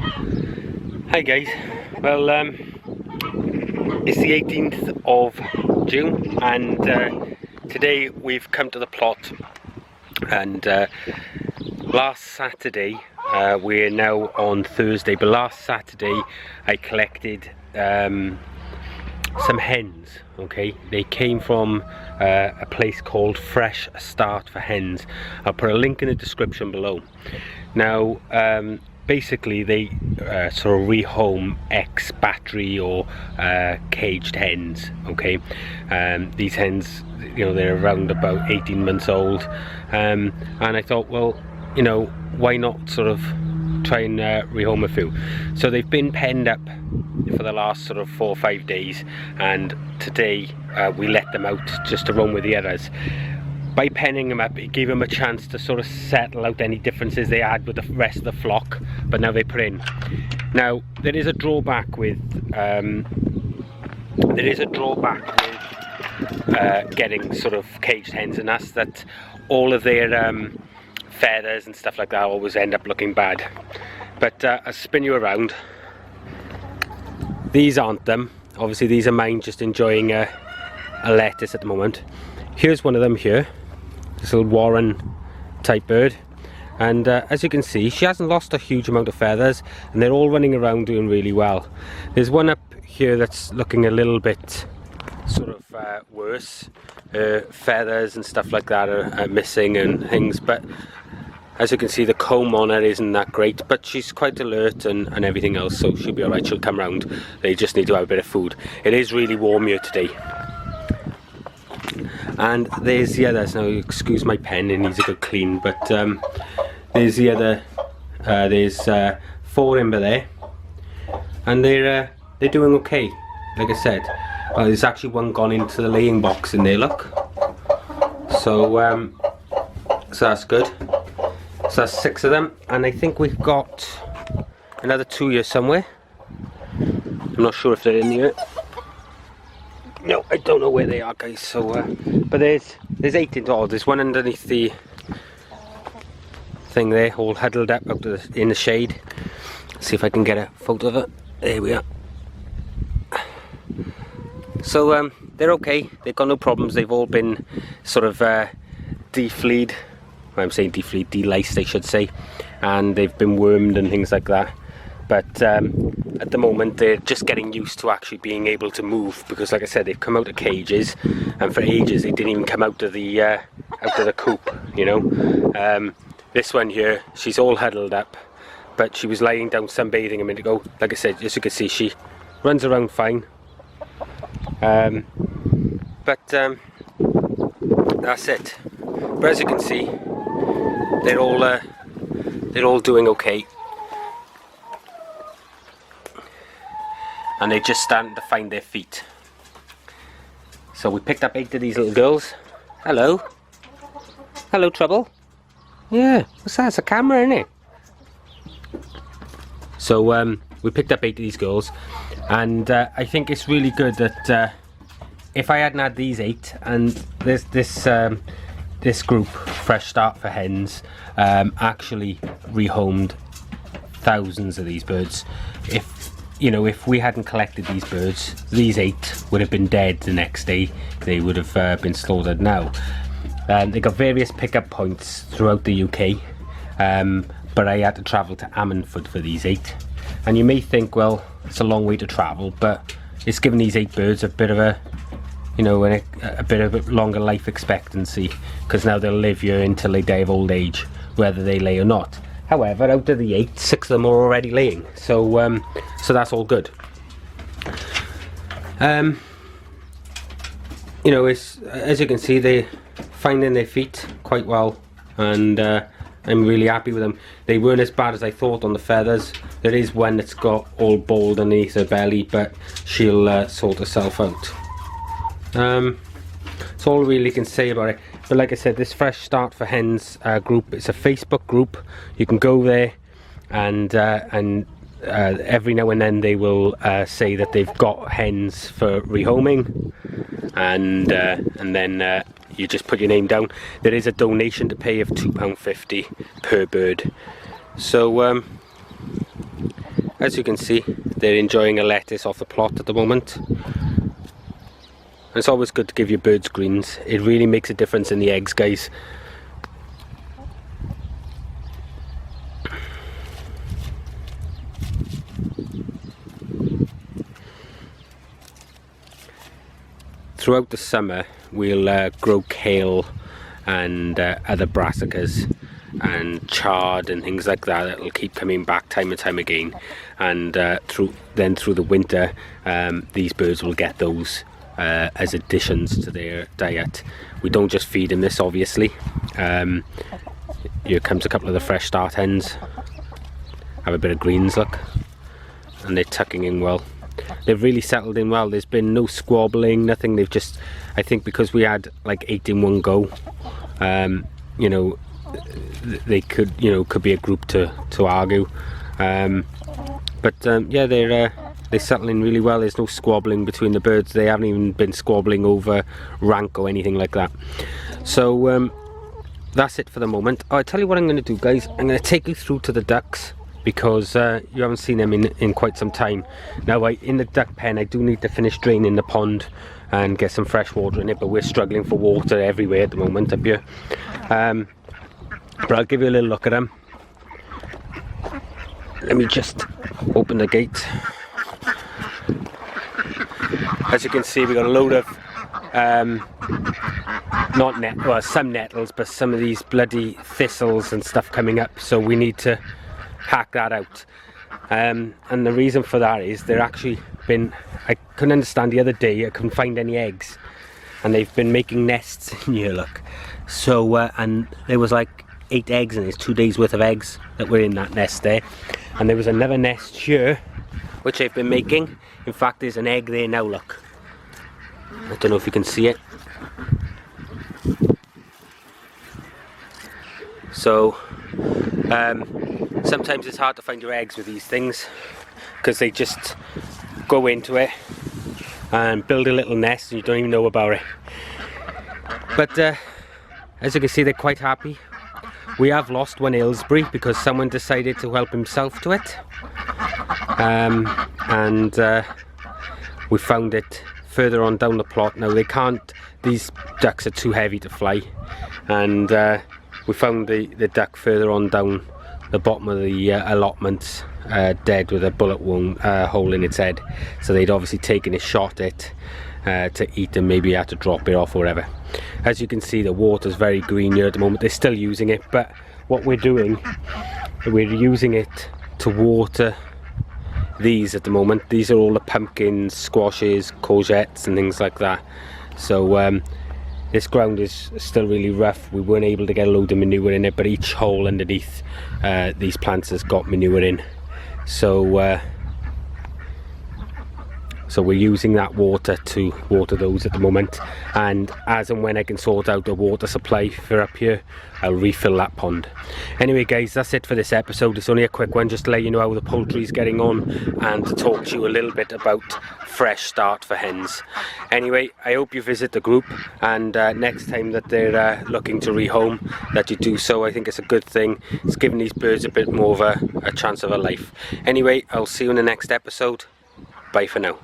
Hi guys, well it's the 18th of June and today we've come to the plot, and last Saturday, we're now on Thursday, but last Saturday I collected some hens. Okay, they came from a place called Fresh Start for Hens. I'll put a link in the description below. Now basically they sort of rehome ex-battery or caged hens. Okay, these hens, you know, they're around about 18 months old, and I thought, well, you know, why not sort of try and rehome a few. So they've been penned up for the last sort of 4 or 5 days, and today we let them out just to roam with the others. By penning them up, it gave them a chance to sort of settle out any differences they had with the rest of the flock, but now they put in. Now there is a drawback with getting sort of caged hens, and that's that all of their feathers and stuff like that always end up looking bad. But I'll spin you around. These aren't them. Obviously these are mine, just enjoying a lettuce at the moment. Here's one of them here, this little Warren type bird, and as you can see, she hasn't lost a huge amount of feathers and they're all running around doing really well. There's one up here that's looking a little bit sort of worse. Feathers and stuff like that are missing and things, but as you can see, the comb on her isn't that great, but she's quite alert and everything else, so she'll be alright. She'll come round. They just need to have a bit of food. It is really warm here today. And there's the others. Now excuse my pen, it needs a good clean, but there's the other, there's 4 in there, and they're doing okay. Like I said, there's actually one gone into the laying box in there, look. So so that's good. So that's 6 of them, and I think we've got another 2 here somewhere. I'm not sure if they're in here. No, I don't know where they are, guys. So but there's 8 in all. There's one underneath the thing there, all huddled up out of in the shade. See if I can get a photo of it. There we are. So they're okay. They've got no problems. They've all been sort of defleed. I'm saying defleed, deliced I should say, and they've been wormed and things like that. But at the moment they're just getting used to actually being able to move, because like I said, they've come out of cages, and for ages they didn't even come out of the coop, you know. This one here, she's all huddled up, but she was lying down sunbathing a minute ago. Like I said, as you can see, she runs around fine. But that's it. But as you can see, they're all doing okay, and they're just starting to find their feet. So we picked up 8 of these little girls. Hello, hello, Trouble. Yeah, what's that? It's a camera, isn't it? So we picked up 8 of these girls, and I think it's really good that if I hadn't had these 8, and there's this group, Fresh Start for Hens, actually rehomed thousands of these birds. If you know, if we hadn't collected these birds, these 8 would have been dead the next day. They would have been slaughtered now. They got various pickup points throughout the UK, but I had to travel to Ammanford for these 8. And you may think, well, it's a long way to travel, but it's given these 8 birds a bit of a, you know, a bit of a longer life expectancy, because now they'll live here until they die of old age, whether they lay or not. However, out of the 8, 6 of them are already laying, so so that's all good. You know, it's, as you can see, they're finding their feet quite well, and I'm really happy with them. They weren't as bad as I thought on the feathers. There is one that's got all bald underneath her belly, but she'll sort herself out. That's all I really can say about it. But like I said, this Fresh Start for Hens group, it's a Facebook group. You can go there, and every now and then they will say that they've got hens for rehoming, and then you just put your name down. There is a donation to pay of £2.50 per bird. So as you can see, they're enjoying a lettuce off the plot at the moment. And it's always good to give your birds greens. It really makes a difference in the eggs, guys. Throughout the summer we'll grow kale and other brassicas and chard and things like that. It'll keep coming back time and time again, and through the winter these birds will get those as additions to their diet. We don't just feed them this, obviously. Here comes a couple of the fresh start hens. Have a bit of greens, look, and they're tucking in well. They've really settled in well. There's been no squabbling, nothing. They've just, I think because we had like 8 in one go, you know, they could, you know, could be a group to argue, but yeah, they're settling really well. There's no squabbling between the birds. They haven't even been squabbling over rank or anything like that. So that's it for the moment. Oh, I tell you what I'm going to do, guys. I'm going to take you through to the ducks, because you haven't seen them in quite some time. Now, in the duck pen, I do need to finish draining the pond and get some fresh water in it, but we're struggling for water everywhere at the moment up here. But I'll give you a little look at them. Let me just open the gate. As you can see, we've got a load of some nettles, but some of these bloody thistles and stuff coming up, so we need to hack that out. And the reason for that is they're actually been, I couldn't understand the other day, I couldn't find any eggs, and they've been making nests in here, look. So and there was like 8 eggs, and there's 2 days worth of eggs that were in that nest there, and there was another nest here which they've been making. In fact, there's an egg there now, look. I don't know if you can see it. So sometimes it's hard to find your eggs with these things, because they just go into it and build a little nest and you don't even know about it. But as you can see, they're quite happy. We have lost one Aylesbury because someone decided to help himself to it, and we found it further on down the plot. Now they can't, these ducks are too heavy to fly, and we found the duck further on down the bottom of the allotments, dead with a bullet wound hole in its head. So they'd obviously taken a shot at to eat, and maybe had to drop it off or whatever. As you can see, the water's very green here at the moment. They're still using it, but what we're doing, we're using it to water these at the moment. These are all the pumpkins, squashes, courgettes and things like that. So this ground is still really rough. We weren't able to get a load of manure in it, but each hole underneath these plants has got manure in. So so we're using that water to water those at the moment, and as and when I can sort out the water supply for up here, I'll refill that pond. Anyway guys, that's it for this episode. It's only a quick one just to let you know how the poultry's getting on, and to talk to you a little bit about fresh start for hens. Anyway, I hope you visit the group, and next time that they're looking to rehome, that you do so. I think it's a good thing. It's giving these birds a bit more of a chance of a life. Anyway, I'll see you in the next episode. Bye for now.